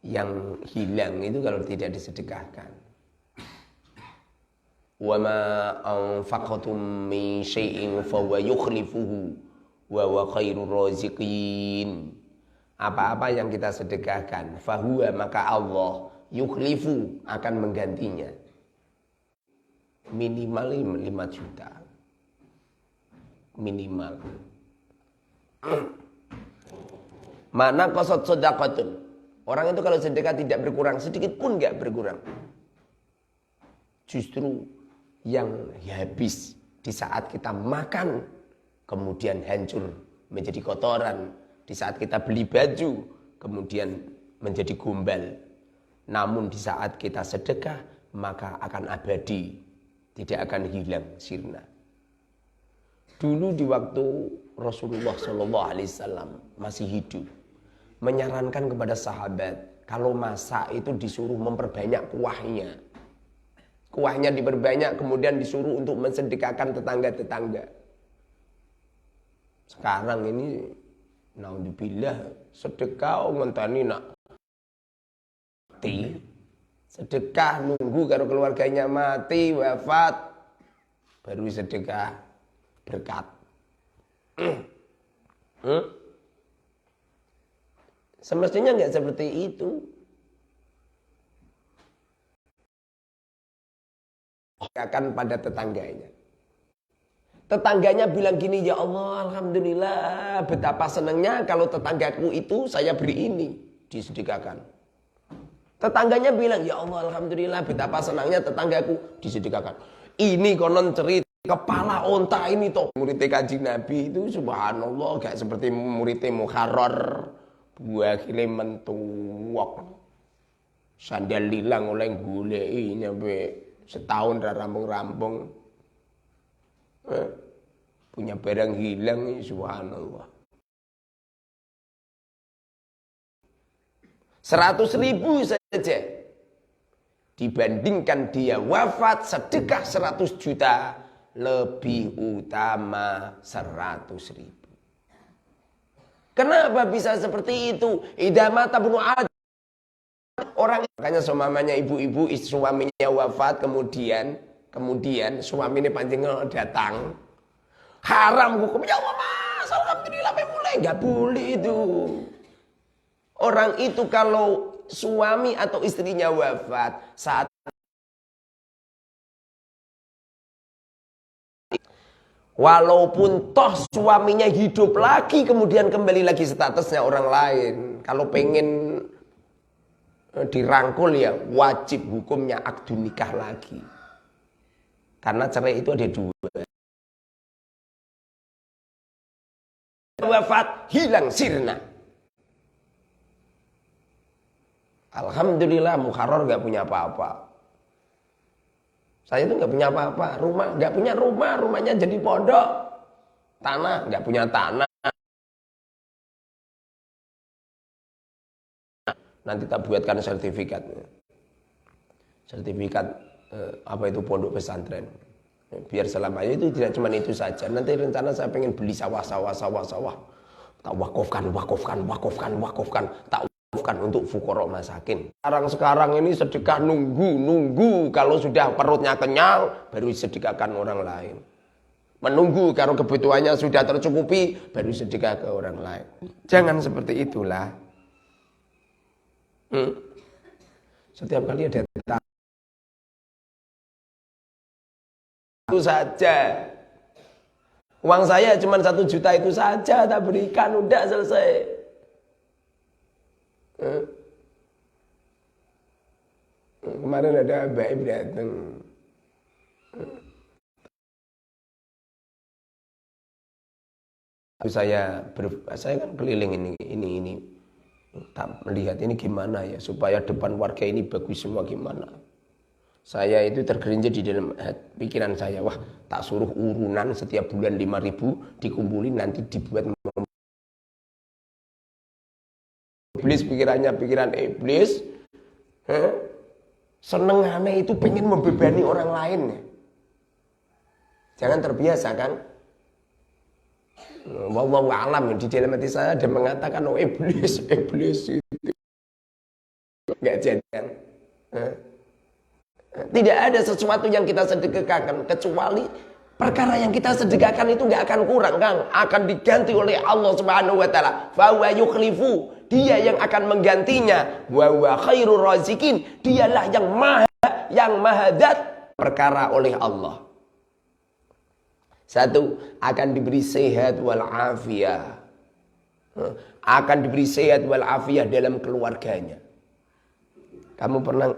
yang hilang itu kalau tidak disedekahkan. Wa ma anfaqtum min syai'in fa huwa yukhlifuhu wa huwa khairur raziqin. Apa-apa yang kita sedekahkan, fahuwa maka Allah yukhlifu akan menggantinya. Minimal 5 juta. Minimal. Mana qasad shadaqatun. Orang itu kalau sedekah tidak berkurang, sedikit pun enggak berkurang. Justru yang habis di saat kita makan kemudian hancur menjadi kotoran, di saat kita beli baju kemudian menjadi gombal. Namun di saat kita sedekah maka akan abadi, tidak akan hilang sirna. Dulu di waktu Rasulullah SAW masih hidup, menyarankan kepada sahabat kalau masak itu disuruh memperbanyak kuahnya. Kuahnya diperbanyak, kemudian disuruh untuk mensedekahkan tetangga-tetangga. Sekarang ini, naudzubillah, sedekah ngenteni nak mati. Sedekah nunggu kalau keluarganya mati, wafat, baru sedekah berkat. Semestinya nggak seperti itu. Akan pada tetangganya. Tetangganya bilang gini, ya Allah, alhamdulillah, betapa senangnya kalau tetanggaku itu saya beri ini, disedekahkan. Tetangganya bilang, ya Allah, alhamdulillah, betapa senangnya tetanggaku, disedekahkan. Ini konon cerita kepala onta ini toh muridnya Kanjeng Nabi itu subhanallah gak seperti muridnya Muharrar, buah kile mentuwok, sandal hilang oleh goleki nyampe setahun dah rampung-rampung. Punya barang hilang, subhanallah. 100.000 saja dibandingkan dia wafat sedekah 100 juta lebih utama 100.000. Kenapa bisa seperti itu? Idza mata ibnu Adam, orang makanya semamanya ibu-ibu suaminya wafat kemudian suaminya panjenengan datang, haram hukumnya Allah mas, alhamdulillah mulai nggak boleh itu. Orang itu kalau suami atau istrinya wafat saat walaupun toh suaminya hidup lagi kemudian kembali lagi statusnya orang lain, kalau pengen dirangkul ya wajib hukumnya akdu nikah lagi. Karena cerai itu ada 2. Wafat hilang sirna. Alhamdulillah Muharrar gak punya apa-apa. Saya itu gak punya apa-apa. Rumah gak punya rumah, rumahnya jadi pondok. Tanah gak punya tanah. Nanti tak buatkan sertifikatnya. Sertifikat apa itu pondok pesantren. Biar selama itu tidak cuma itu saja. Nanti rencana saya pengen beli sawah. Tak wakafkan. Tak wakafkan untuk fuqara masakin. Sekarang ini sedekah nunggu. Kalau sudah perutnya kenyang, baru sedekahkan orang lain. Menunggu kalau kebutuhannya sudah tercukupi, baru sedekah ke orang lain. Jangan seperti itulah. Setiap kali ada itu saja. Uang saya cuma 1 juta itu saja tak berikan, udah selesai. Kemarin ada baik datang. Saya kan keliling ini tak melihat ini gimana ya supaya depan warga ini bagus semua gimana. Saya itu tergelincir di dalam pikiran saya, wah tak suruh urunan setiap bulan 5.000 dikumpulin nanti dibuat iblis, pikiran iblis. Seneng aneh itu pengen membebani orang lain. Jangan terbiasa kan. Wallahu a'lam, di dalam hati saya ada mengatakan oh iblis itu Enggak jajan. Tidak ada sesuatu yang kita sedekahkan kecuali perkara yang kita sedekahkan itu enggak akan kurang, Kang. Akan diganti oleh Allah Subhanahu wa taala. Fa huwa yukhlifu. Dia yang akan menggantinya. Wa huwa khairur razikin. Dialah yang maha dat perkara oleh Allah. Satu, akan diberi sehat wal afiyah. Akan diberi sehat wal afiyah dalam keluarganya. Kamu pernah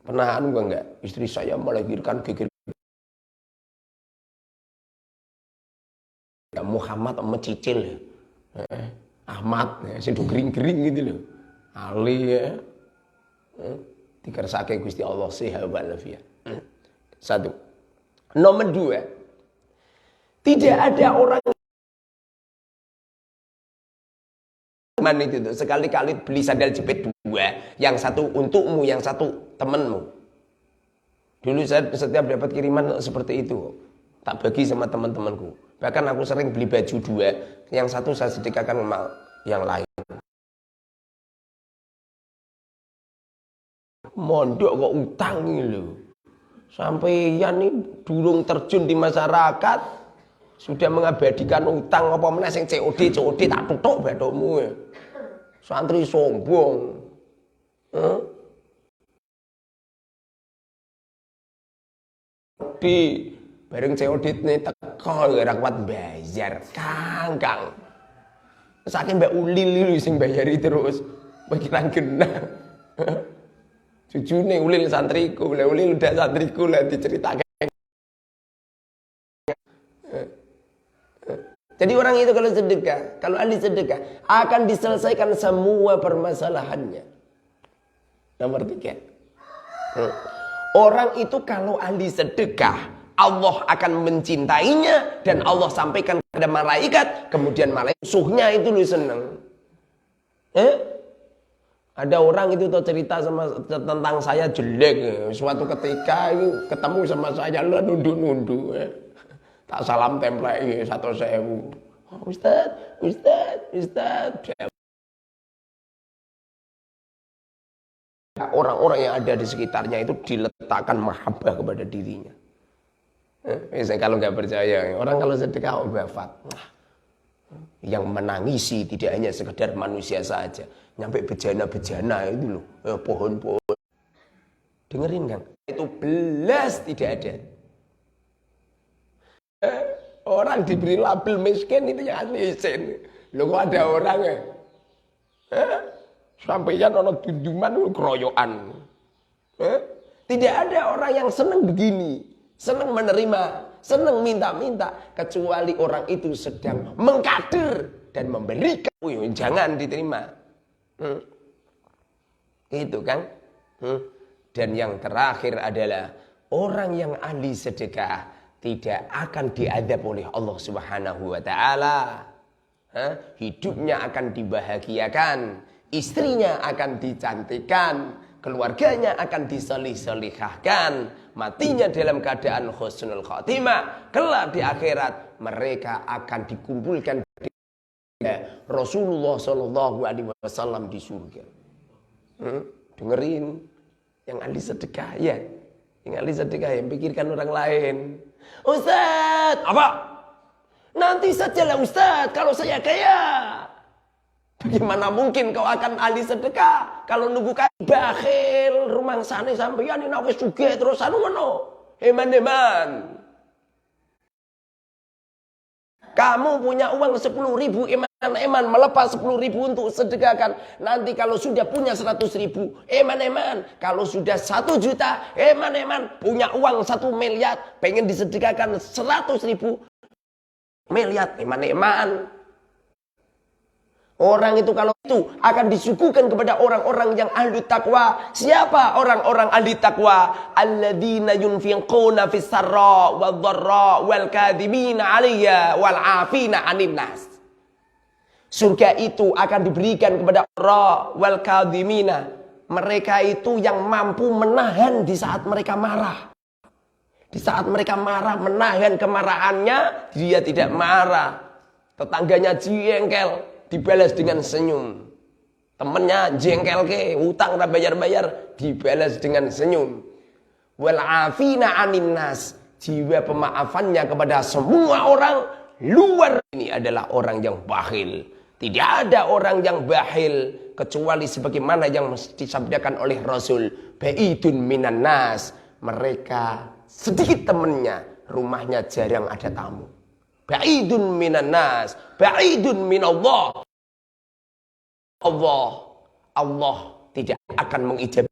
enggak istri saya melahirkan geger Muhammad sama Cicil Ahmad ya, sing gering-gering gitu loh. Ali ya. Dikersake Gusti Allah sehat wal afiyah. Satu. Nomor dua, tidak ada orang itu tuh, sekali-kali beli sandal jepit dua, yang satu untukmu, yang satu temenmu. Dulu saya setiap dapat kiriman seperti itu, tak bagi sama teman-temanku. Bahkan aku sering beli baju dua, yang satu saya sedekahkan sama yang lain. Mondok kok utang ini loh. Sampai ya nih durung terjun di masyarakat, sudah mengabadikan utang apa meneh sing COD tak tutuk bathukmu. Santri sombong. Di bareng COD ne teko ora kuat bayar. Kang. Saking Mbak Ulil sing bayari terus. Pikiran genah. Jujune Ulil santriku, Ulil udah santriku lah diceritakan. Jadi orang itu kalau sedekah, kalau ahli sedekah, akan diselesaikan semua permasalahannya. Nomor 3. Orang itu kalau ahli sedekah, Allah akan mencintainya dan Allah sampaikan kepada malaikat, kemudian malaikat musuhnya itu lu seneng. Ada orang itu tuh cerita tentang saya jelek. Suatu ketika ketemu sama saya lu nunduk-nunduk. Tak salam template 1.000. Oh, Ustaz. Orang-orang yang ada di sekitarnya itu diletakkan mahabbah kepada dirinya. Misalnya kalau nggak percaya, orang kalau sedekah wafat, yang menangisi tidak hanya sekedar manusia saja, nyampe bejana-bejana itu loh, pohon-pohon. Dengerin kan? Itu belas tidak ada. Orang diberi label miskin itu yang miskin. Loh kok ada orang ya? Sampaian ono dunduman keroyokan. Tidak ada orang yang senang begini, senang menerima, senang minta-minta, kecuali orang itu sedang mengkader dan memberikan. Jangan diterima. Itu kan. Dan yang terakhir adalah orang yang ahli sedekah tidak akan diadab oleh Allah Subhanahu wa taala. Hidupnya akan dibahagiakan, istrinya akan dicantikkan, keluarganya akan diselih-selihahkan, matinya dalam keadaan husnul khotimah. Kelak di akhirat mereka akan dikumpulkan Rasulullah Shallallahu Alaihi Wasallam di surga. Dengerin, yang ahli sedekah ya, yang ahli sedekah yang pikirkan orang lain. Ustaz, apa? Nanti sajalah Ustaz, kalau saya kaya. Bagaimana mungkin kau akan ahli sedekah kalau nunggu kaya bakhil, rumah sana sampeyan ini wis sugih terus anu ngono. Eman-eman. Kamu punya uang 10.000, eman-eman melepas 10.000 untuk sedekahkan. Nanti kalau sudah punya 100.000, eman-eman. Kalau sudah 1 juta, eman-eman. Punya uang 1 miliar, pengen disedekahkan 100.000 miliar, eman-eman. Orang itu kalau itu akan disuguhkan kepada orang-orang yang ahli takwa. Siapa orang-orang ahli takwa? Alladzina yunfiquna fis sarra wad dharra wal kadhibina 'alayya wal 'afina 'anil nas. Surga itu akan diberikan kepada orang wal kadhibina. Mereka itu yang mampu menahan di saat mereka marah. Di saat mereka marah, menahan kemarahannya, dia tidak marah. Tetangganya jengkel, dibalas dengan senyum. Temennya jengkel ke, utang tak bayar-bayar, dibalas dengan senyum. Wal afina anin nas, jiwa pemaafannya kepada semua orang luar. Ini adalah orang yang bakhil. Tidak ada orang yang bakhil kecuali sebagaimana yang disabdakan oleh Rasul, ba'idun minan nas. Mereka sedikit temannya, rumahnya jarang ada tamu. Ba'idun minan nas, ba'idun minallah. Allah tidak akan mengijabah